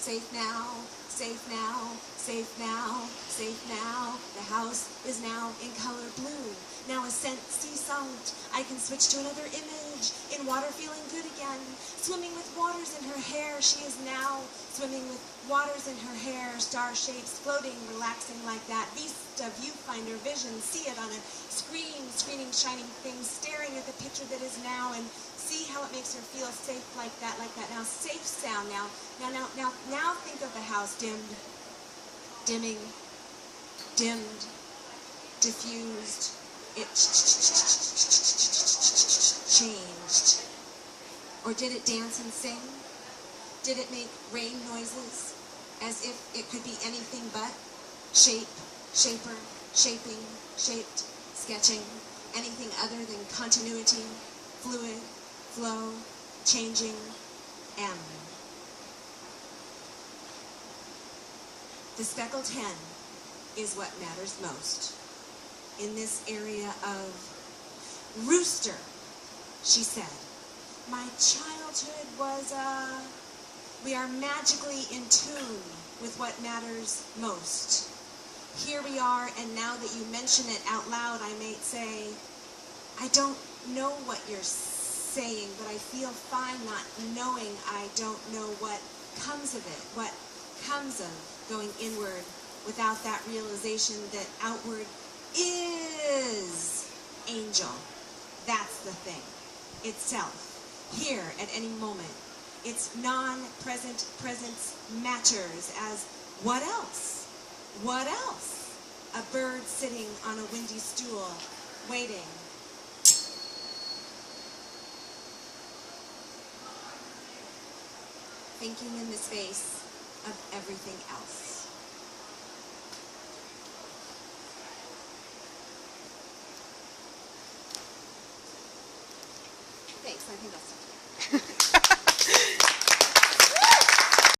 Safe now, safe now, safe now, safe now. The house is now in color blue. Now a scent sea salt. I can switch to another image. In water feeling good again. Swimming with waters in her hair. She is now swimming with waters in her hair. Star shapes floating, relaxing like that. Vista, viewfinder, vision. See it on a screen. Screening shining things. Staring at the picture that is now. And see how it makes her feel safe like that, like that. Now safe sound. Now think of the house dimmed. Dimming. Dimmed. Diffused. It changed. Or did it dance and sing? Did it make rain noises as if it could be anything but? Shape, shaper, shaping, shaped, sketching, anything other than continuity, fluid, flow, changing, M. The speckled hen is what matters most. In this area of rooster, she said. My childhood was we are magically in tune with what matters most. Here we are, and now that you mention it out loud, I may say, I don't know what you're saying, but I feel fine not knowing. I don't know what comes of it, what comes of going inward without that realization that outward is angel. That's the thing. Itself. Here at any moment. Its non-present presence matters as what else? What else? A bird sitting on a windy stool, waiting. Thinking in the space of everything else. Thanks, I think that's it.